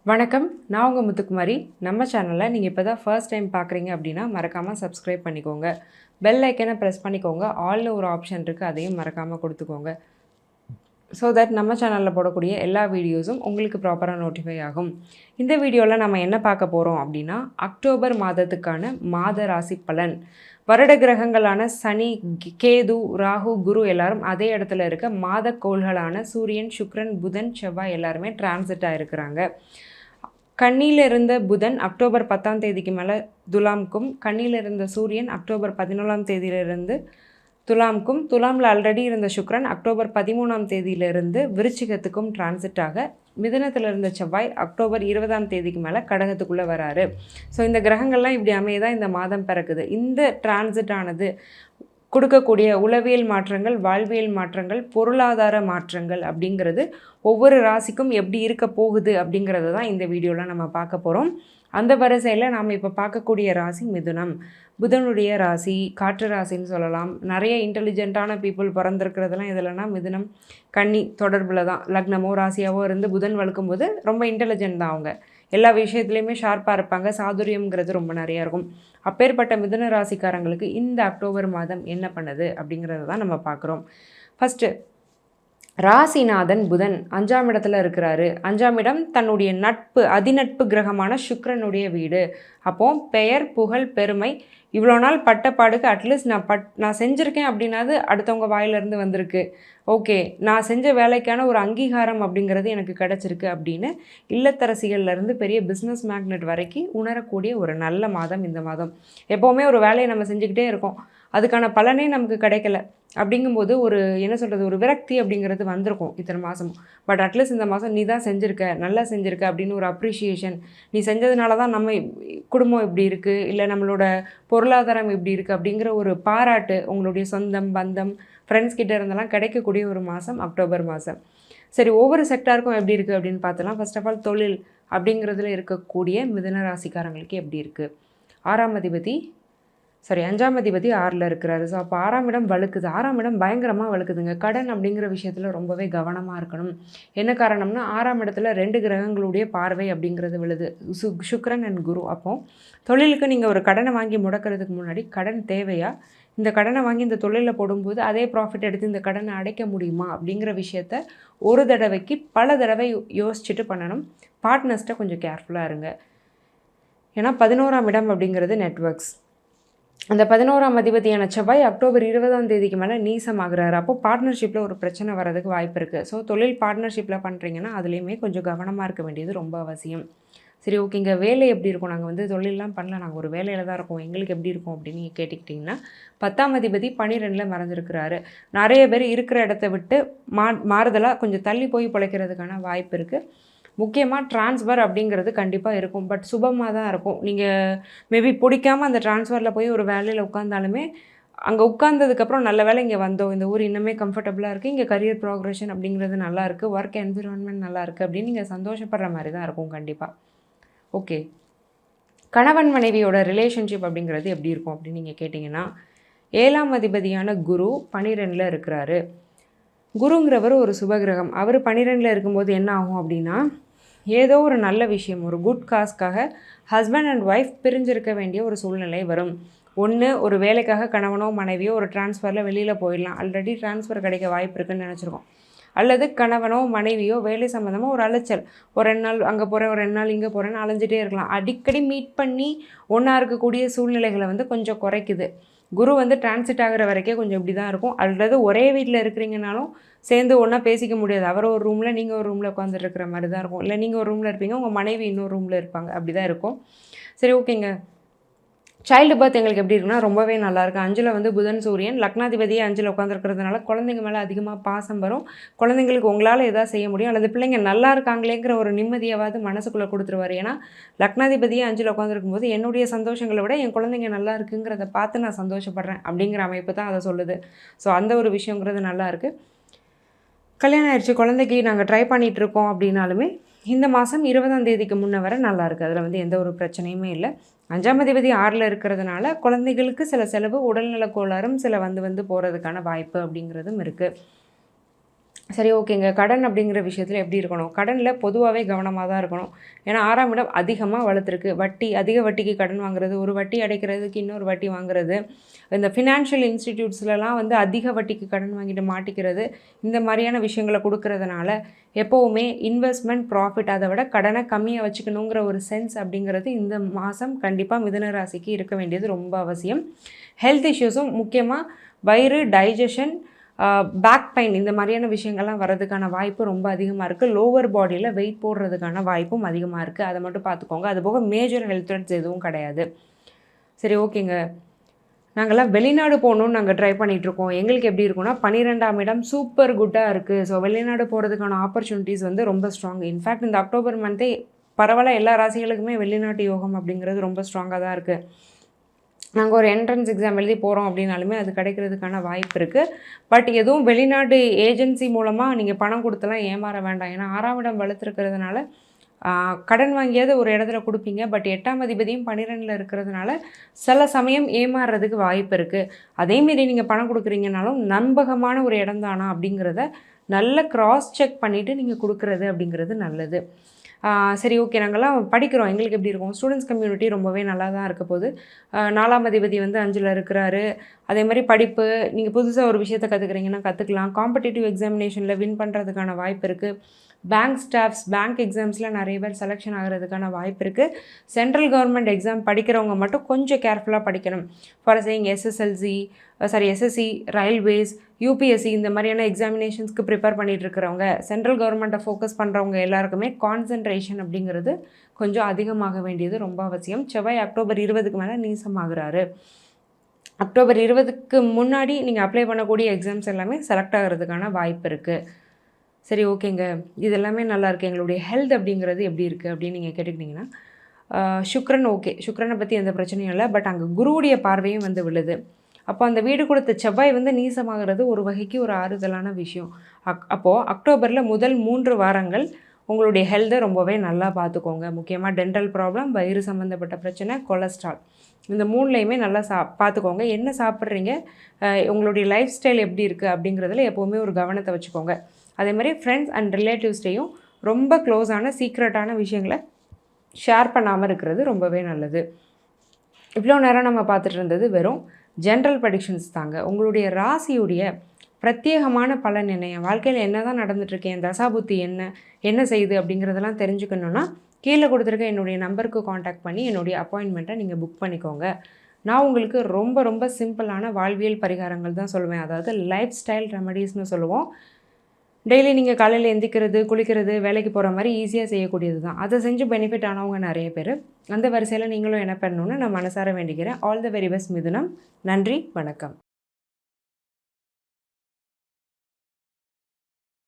வணக்கம். நான் உங்கள் முத்துக்குமாரி. நம்ம சேனலில் நீங்கள் இப்போ தான் ஃபர்ஸ்ட் டைம் பார்க்குறீங்க அப்படின்னா மறக்காமல் சப்ஸ்கிரைப் பண்ணிக்கோங்க. பெல் ஐக்கனை ப்ரெஸ் பண்ணிக்கோங்க. ஆல்னு ஒரு ஆப்ஷன் இருக்குது, அதையும் மறக்காமல் கொடுத்துக்கோங்க. ஸோ தட் நம்ம சேனலில் போடக்கூடிய எல்லா வீடியோஸும் உங்களுக்கு ப்ராப்பராக நோட்டிஃபை ஆகும். இந்த வீடியோவில் நம்ம என்ன பார்க்க போகிறோம் அப்படின்னா, அக்டோபர் மாதத்துக்கான மாத ராசி பலன். வருட கிரகங்களான சனி, கேது, ராகு, குரு எல்லாரும் அதே இடத்துல இருக்க மாத கோள்களான சூரியன், சுக்கிரன், புதன், செவ்வாய் எல்லாருமே டிரான்சிட் ஆகிருக்கிறாங்க. கன்னியில் இருந்த புதன் அக்டோபர் 10ஆம் தேதிக்கு மேலே துலாம்க்கும், கன்னியில் இருந்த சூரியன் அக்டோபர் 11ஆம் தேதியிலிருந்து துலாம்க்கும், துலாமில் ஆல்ரெடி இருந்த சுக்கிரன் அக்டோபர் 13ஆம் தேதியிலிருந்து விருச்சிகத்துக்கும் டிரான்சிட் ஆக, மிதுனத்தில் இருந்த செவ்வாய் அக்டோபர் 20ஆம் தேதிக்கு மேலே கடகத்துக்குள்ளே வராரு. ஸோ இந்த கிரகங்கள்லாம் இப்படி அமையதான் இந்த மாதம் பிறக்குது. இந்த டிரான்சிட் ஆனது கொடுக்கக்கூடிய உளவியல் மாற்றங்கள், வாழ்வியல் மாற்றங்கள், பொருளாதார மாற்றங்கள் அப்படிங்கிறது ஒவ்வொரு ராசிக்கும் எப்படி இருக்க போகுது அப்படிங்கிறது தான் இந்த வீடியோவில் நம்ம பார்க்க போகிறோம். அந்த வரிசையில் நாம் இப்போ பார்க்கக்கூடிய ராசி மிதுனம். புதனுடைய ராசி, காற்று ராசின்னு சொல்லலாம். நிறைய இன்டெலிஜென்ட்டான பீப்புள் பிறந்திருக்கிறதுலாம் இதில்னா மிதுனம், கன்னி தொடர்பில் தான். லக்னமோ ராசியாவோ இருந்து புதன் வலுக்கும்போது ரொம்ப இன்டெலிஜென்ட் தான் அவங்க. எல்லா விஷயத்துலையுமே ஷார்ப்பாக இருப்பாங்க. சாதுரியங்கிறது ரொம்ப நிறையா இருக்கும். அப்பேற்பட்ட மிதுன ராசிக்காரங்களுக்கு இந்த அக்டோபர் மாதம் என்ன பண்ணுது அப்படிங்கிறத தான் நம்ம பார்க்குறோம். ஃபஸ்ட்டு ராசிநாதன் புதன் 5ஆம் இடத்துல இருக்கிறாரு. 5ஆம் இடம் தன்னுடைய நட்பு, அதிநட்பு கிரகமான சுக்கிரனுடைய வீடு. அப்போது பெயர், புகழ், பெருமை, இவ்வளோ நாள் பட்டப்பாடுக்கு அட்லீஸ்ட் நான் செஞ்சுருக்கேன் அப்படின்னாது அடுத்தவங்க வாயிலிருந்து வந்திருக்கு. ஓகே, நான் செஞ்ச வேலைக்கான ஒரு அங்கீகாரம் அப்படிங்கிறது எனக்கு கிடச்சிருக்கு அப்படின்னு இல்லத்தரசிகள்லேருந்து பெரிய பிஸ்னஸ் மேக்னெட் வரைக்கும் உணரக்கூடிய ஒரு நல்ல மாதம் இந்த மாதம். எப்போவுமே ஒரு வேலையை நம்ம செஞ்சுக்கிட்டே இருக்கோம், அதுக்கான பலனே நமக்கு கிடைக்கல அப்படிங்கும்போது ஒரு என்ன சொல்கிறது, ஒரு விரக்தி அப்படிங்கிறது வந்திருக்கும் இத்தனை மாதம். பட் அட்லீஸ்ட் இந்த மாதம் நீ தான் செஞ்சுருக்க, நல்லா செஞ்சுருக்க அப்படின்னு ஒரு அப்ரிஷியேஷன், நீ செஞ்சதுனால தான் நம்ம குடும்பம் இப்படி இருக்குது, இல்லை நம்மளோட பொருளாதாரம் இப்படி இருக்குது அப்படிங்கிற ஒரு பாராட்டு உங்களுடைய சொந்தம், பந்தம், ஃப்ரெண்ட்ஸ் கிட்டே இருந்தெல்லாம் கிடைக்கக்கூடிய ஒரு மாதம் அக்டோபர் மாதம். சரி, ஒவ்வொரு செக்டாருக்கும் எப்படி இருக்குது அப்படின்னு பார்த்தலாம். ஃபர்ஸ்ட் ஆஃப் ஆல் தொழில் அப்படிங்கிறதுல இருக்கக்கூடிய மிதுன ராசிக்காரங்களுக்கு எப்படி இருக்குது. 5ஆம் அதிபதி 6ல் இருக்கிறாரு. ஸோ அப்போ 6ஆம் இடம் வலுக்குது. 6ஆம் இடம் பயங்கரமாக வலுக்குதுங்க. கடன் அப்படிங்கிற விஷயத்தில் ரொம்பவே கவனமாக இருக்கணும். என்ன காரணம்னா 6ஆம் இடத்துல 2 கிரகங்களுடைய பார்வை அப்படிங்கிறது விழுது, சுக்கிரன் அண்ட் குரு. அப்போது தொழிலுக்கு நீங்கள் ஒரு கடனை வாங்கி முடக்கிறதுக்கு முன்னாடி கடன் தேவையா, இந்த கடனை வாங்கி இந்த தொழிலில் போடும்போது அதே ப்ராஃபிட் எடுத்து இந்த கடனை அடைக்க முடியுமா அப்படிங்கிற விஷயத்த ஒரு தடவைக்கு பல தடவை யோசிச்சுட்டு பண்ணணும். பார்ட்னர்ஸ்ட்டை கொஞ்சம் கேர்ஃபுல்லாக இருங்க. ஏன்னா 11ஆம் இடம் அப்படிங்கிறது நெட்வொர்க்ஸ். அந்த 11ஆம் அதிபதியான செவ்வாய் அக்டோபர் 20ஆம் தேதிக்கு மேலே நீசமாகிறாரு. அப்போது பார்ட்னர்ஷிப்பில் ஒரு பிரச்சனை வரதுக்கு வாய்ப்பு இருக்குது. ஸோ தொழில் பார்ட்னர்ஷிப்பில் பண்ணுறீங்கன்னா அதுலேயுமே கொஞ்சம் கவனமாக இருக்க வேண்டியது ரொம்ப அவசியம். சரி, ஓகேங்க. வேலை எப்படி இருக்கும்? நாங்கள் தொழிலெலாம் பண்ணல, நாங்கள் ஒரு வேலையில் தான் இருக்கோம், எங்களுக்கு எப்படி இருக்கும் அப்படின்னு நீங்கள் கேட்டுக்கிட்டிங்கன்னா, 10ஆம் அதிபதி 12ல் மறைஞ்சிருக்கிறாரு. நிறைய பேர் இருக்கிற இடத்த விட்டு மாறுதலாக கொஞ்சம் தள்ளி போய் பிழைக்கிறதுக்கான வாய்ப்பு இருக்குது. முக்கியமாக ட்ரான்ஸ்ஃபர் அப்படிங்கிறது கண்டிப்பாக இருக்கும். பட் சுபமாக தான் இருக்கும். நீங்கள் மேபி பிடிக்காமல் அந்த ட்ரான்ஸ்ஃபரில் போய் ஒரு வேலையில் உட்காந்தாலுமே அங்கே உட்காந்ததுக்கப்புறம் நல்ல வேலை இங்கே வந்தோம், இந்த ஊர் இன்னுமே கம்ஃபர்டபுளாக இருக்குது, இங்கே கரியர் ப்ரோக்ரஷன் அப்படிங்கிறது நல்லாயிருக்கு, ஒர்க் என்விரான்மெண்ட் நல்லாயிருக்கு அப்படின்னு நீங்கள் சந்தோஷப்படுற மாதிரி தான் இருக்கும் கண்டிப்பாக. ஓகே, கணவன் மனைவியோட ரிலேஷன்ஷிப் அப்படிங்கிறது எப்படி இருக்கும் அப்படின்னு நீங்கள் கேட்டிங்கன்னா, 7ஆம் அதிபதியான குரு 12ல் இருக்கிறாரு. குருங்கிறவர் ஒரு சுபகிரகம். அவர் 12ல் இருக்கும்போது என்ன ஆகும் அப்படின்னா, ஏதோ ஒரு நல்ல விஷயம், ஒரு குட் காஸ்க்காக ஹஸ்பண்ட் அண்ட் ஒய்ஃப் பிரிஞ்சிருக்க வேண்டிய ஒரு சூழ்நிலை வரும். ஒன்று, ஒரு வேலைக்காக கணவனோ மனைவியோ ஒரு டிரான்ஸ்ஃபரில் வெளியில் போயிடலாம், ஆல்ரெடி டிரான்ஸ்ஃபர் கிடைக்க வாய்ப்பு இருக்குதுன்னு நினச்சிருக்கோம். அல்லது கணவனோ மனைவியோ வேலை சம்மந்தமாக ஒரு அலைச்சல், ஒரு 2 நாள் அங்கே போகிறேன், ஒரு 2 நாள் இங்கே போகிறேன்னு அலைஞ்சிட்டே இருக்கலாம். அடிக்கடி மீட் பண்ணி ஒன்றா இருக்கக்கூடிய சூழ்நிலைகளை கொஞ்சம் குறைக்குது. குரு டிரான்சிட் ஆகிற வரைக்கும் கொஞ்சம் இப்படி தான் இருக்கும். அல்லது ஒரே வீட்டில் இருக்கிறீங்கனாலும் சேர்ந்து ஒன்றா பேசிக்க முடியாது. அவர் ஒரு ரூமில், நீங்கள் ஒரு ரூமில் உட்காந்துட்டு இருக்கிற மாதிரி தான் இருக்கும். இல்லை நீங்கள் ஒரு ரூமில் இருப்பீங்க, உங்கள் மனைவி இன்னொரு ரூமில் இருப்பாங்க, அப்படி தான் இருக்கும். சரி, ஓகேங்க. சைல்டு பர்த் எங்களுக்கு எப்படி இருக்குன்னா ரொம்பவே நல்லாயிருக்கு. 5ல் புதன் சூரியன், லக்னாதிபதியை 5ல் உட்காந்துருக்கிறதுனால குழந்தைங்க மேலே அதிகமாக பாசம் வரும். குழந்தைங்களுக்கு உங்களால் எதாவது செய்ய முடியும், அல்லது பிள்ளைங்க நல்லா இருக்காங்களேங்கிற ஒரு நிம்மதியாவது மனசுக்குள்ளே கொடுத்துருவார். ஏன்னா லக்னாதிபதியை 5ல் உட்காந்துருக்கும் போது என்னுடைய சந்தோஷங்களை விட என் குழந்தைங்க நல்லா இருக்குங்கிறத பார்த்து நான் சந்தோஷப்படுறேன் அப்படிங்கிற அமைப்பு தான் அதை சொல்லுது. ஸோ அந்த ஒரு விஷயங்கிறது நல்லாயிருக்கு. கல்யாணம் ஆயிடுச்சு, குழந்தைக்கு நாங்கள் ட்ரை பண்ணிகிட்ருக்கோம் அப்படின்னாலுமே இந்த மாதம் 20ஆம் தேதிக்கு முன்ன வரை நல்லாயிருக்கு. அதில் எந்த ஒரு பிரச்சனையுமே இல்லை. 5ஆம் அதிபதி 6ல் இருக்கிறதுனால குழந்தைகளுக்கு சில செலவு, உடல்நல கோளாறும் சில வந்து போகிறதுக்கான வாய்ப்பு அப்படிங்கிறதும் இருக்குது. சரி ஓகேங்க. கடன் அப்படிங்கிற விஷயத்துல எப்படி இருக்கணும்? கடன்ல பொதுவாவே கவனமா தான் இருக்கணும். ஏன்னா 6ஆம் இடம் அதிகமா வலுத்திருக்கு. வட்டி அதிக வட்டிக்கு கடன் வாங்குறது, ஒரு வட்டி அடைக்கிறதுக்கு இன்னொரு வட்டி வாங்குறது, இந்த ஃபினான்ஷியல் இன்ஸ்டிடியூட்ஸ்லலாம் வந்து அதிக வட்டிக்கு கடன் வாங்கிட்டு மாட்டிக்கிறது, இந்த மாரியான விஷயங்கள குடுக்கறதுனால, எப்பவுமே இன்வெஸ்ட்மென்ட், ப்ராஃபிட் அத விட கடன கம்மியா வச்சுக்கணுங்கிற ஒரு சென்ஸ் அப்படிங்கிறது இந்த மாசம் கண்டிப்பா மிதுன ராசிக்கு இருக்க வேண்டியது ரொம்ப அவசியம். ஹெல்த் இஷ்யூஸும் முக்கியமா வயிறு, டைஜஷன், பேக் பெயின் இந்த மாதிரியான விஷயங்கள்லாம் வரதுக்கான வாய்ப்பு ரொம்ப அதிகமாக இருக்குது. லோவர் பாடியில் வெயிட் போடுறதுக்கான வாய்ப்பும் அதிகமாக இருக்குது. அதை மட்டும் பார்த்துக்கோங்க. அதுபோக மேஜர் ஹெல்த் த்ரெட்ஸ் எதுவும் கிடையாது. சரி ஓகேங்க. நாங்கள்லாம் வெளிநாடு போகணுன்னு நாங்கள் ட்ரை பண்ணிகிட்ருக்கோம். எங்களுக்கு எப்படி இருக்குன்னா 12ஆம் இடம் சூப்பர் குட்டாக இருக்குது. ஸோ வெளிநாடு போகிறதுக்கான ஆப்பர்ச்சுனிட்டிஸ் வந்து ரொம்ப ஸ்ட்ராங். இன்ஃபேக்ட் இந்த அக்டோபர் மந்த்தே பரவாயில்ல எல்லா ராசிகளுக்குமே வெளிநாட்டு யோகம் அப்படிங்கிறது ரொம்ப ஸ்ட்ராங்காக தான் இருக்குது. நாங்கள் ஒரு என்ட்ரன்ஸ் எக்ஸாம் எழுதி போகிறோம் அப்படின்னாலுமே அது கிடைக்கிறதுக்கான வாய்ப்பு இருக்குது. பட் எதுவும் வெளிநாட்டு ஏஜென்சி மூலமாக நீங்கள் பணம் கொடுத்தெல்லாம் ஏமாற வேண்டாம். ஏன்னா 6ஆம் இடம் வலுத்திருக்கிறதுனால கடன் வாங்கியாவது ஒரு இடத்துல கொடுப்பீங்க. பட் 8ஆம் அதிபதியும் 12ல் இருக்கிறதுனால சில சமயம் ஏமாறுறதுக்கு வாய்ப்பு இருக்குது. அதேமாரி நீங்கள் பணம் கொடுக்குறீங்கனாலும் நம்பகமான ஒரு இடம் தானா அப்படிங்கிறத நல்ல க்ராஸ் செக் பண்ணிவிட்டு நீங்கள் கொடுக்குறது அப்படிங்கிறது நல்லது. சரி ஓகே. நாங்கள்லாம் படிக்கிறோம். எங்களுக்கு எப்படி இருக்கும்? ஸ்டூடெண்ட்ஸ் கம்யூனிட்டி ரொம்பவே நல்லா தான் இருக்க போகுது. 4ஆம் அதிபதி வந்து 5ல் இருக்கிறாரு. அதே மாதிரி படிப்பு, நீங்கள் புதுசாக ஒரு விஷயத்தை கற்றுக்குறீங்கன்னா கற்றுக்கலாம். காம்படிட்டிவ் எக்ஸாமினேஷனில் வின் பண்ணுறதுக்கான வாய்ப்பு இருக்குது. பேங்க் ஸ்டாஃப்ஸ், பேங்க் எக்ஸாம்ஸில் நிறைய பேர் செலெக்ஷன் ஆகிறதுக்கான வாய்ப்பு இருக்குது. சென்ட்ரல் கவர்மெண்ட் எக்ஸாம் படிக்கிறவங்க மட்டும் கொஞ்சம் கேர்ஃபுல்லாக படிக்கணும். For saying SSC, railways, UPSC இந்த மாதிரியான எக்ஸாமினேஷன்ஸ்க்கு ப்ரிப்பேர் பண்ணிகிட்டு இருக்கிறவங்க, சென்ட்ரல் கவர்மெண்ட்டை ஃபோக்கஸ் பண்ணுறவங்க எல்லாருக்குமே கான்சன்ட்ரேஷன் அப்படிங்கிறது கொஞ்சம் அதிகமாக வேண்டியது ரொம்ப அவசியம். செவ்வாய் அக்டோபர் 20க்கு மேலே நீசமாகிறாரு. அக்டோபர் 20க்கு முன்னாடி நீங்கள் அப்ளை பண்ணக்கூடிய எக்ஸாம்ஸ் எல்லாமே செலக்ட் ஆகிறதுக்கான வாய்ப்பு இருக்குது. சரி ஓகேங்க. இது எல்லாமே நல்லாயிருக்கு. எங்களுடைய ஹெல்த் அப்படிங்கிறது எப்படி இருக்குது அப்படின்னு நீங்கள் கேட்டுக்கிட்டிங்கன்னா, சுக்ரன் ஓகே. சுக்ரனை பற்றி எந்த பிரச்சனையும் இல்லை. பட் அங்கே குருவுடைய பார்வையும் வந்து விழுது. அப்போ அந்த வீடு கொடுத்த செவ்வாய் வந்து நீசமாகிறது ஒரு வகைக்கு ஒரு ஆறுதலான விஷயம். அப்போது அக்டோபரில் முதல் 3 வாரங்கள் உங்களுடைய ஹெல்த்தை ரொம்பவே நல்லா பார்த்துக்கோங்க. முக்கியமாக டென்டல் ப்ராப்ளம், வயிறு சம்மந்தப்பட்ட பிரச்சனை, கொலஸ்ட்ரால் இந்த 3லையுமே நல்லா பார்த்துக்கோங்க. என்ன சாப்பிட்றீங்க, உங்களுடைய லைஃப் ஸ்டைல் எப்படி இருக்குது அப்படிங்கிறதுல எப்போவுமே ஒரு கவனத்தை வச்சுக்கோங்க. அதே மாதிரி ஃப்ரெண்ட்ஸ் அண்ட் ரிலேட்டிவ்ஸ்டையும் ரொம்ப க்ளோஸான சீக்ரெட்டான விஷயங்களை ஷேர் பண்ணாமல் இருக்கிறது ரொம்பவே நல்லது. இவ்வளோ நேரம் நம்ம பார்த்துட்டு இருந்தது வெறும் ஜென்ரல் ப்ரெடிக்ஷன்ஸ் தாங்க. உங்களுடைய ராசியுடைய பிரத்யேகமான பலன் என்ன, என் வாழ்க்கையில் என்ன தான் நடந்துட்டுருக்கு, என் தசாபுத்தி என்ன செய்யுது அப்படிங்கிறதெல்லாம் தெரிஞ்சுக்கணுன்னா கீழே கொடுத்துருக்க என்னுடைய நம்பருக்கு காண்டாக்ட் பண்ணி என்னுடைய அப்பாயின்மெண்ட்டை நீங்கள் புக் பண்ணிக்கோங்க. நான் உங்களுக்கு ரொம்ப ரொம்ப சிம்பிளான வாழ்வியல் பரிகாரங்கள் தான் சொல்லுவேன். அதாவது லைஃப் ஸ்டைல் ரெமடிஸ்னு சொல்லுவோம். டெய்லி நீங்கள் காலையில் எந்திக்கிறது, குளிக்கிறது, வேலைக்கு போகிற மாதிரி ஈஸியாக செய்யக்கூடியது தான். அதை செஞ்சு பெனிஃபிட் ஆனவங்க நிறைய பேர். அந்த வரிசையில் நீங்களும் என்ன பண்ணணுன்னு நான் மனசார வேண்டிக்கிறேன். ஆல் த வெரி பெஸ்ட் மிதுனம். நன்றி, வணக்கம்.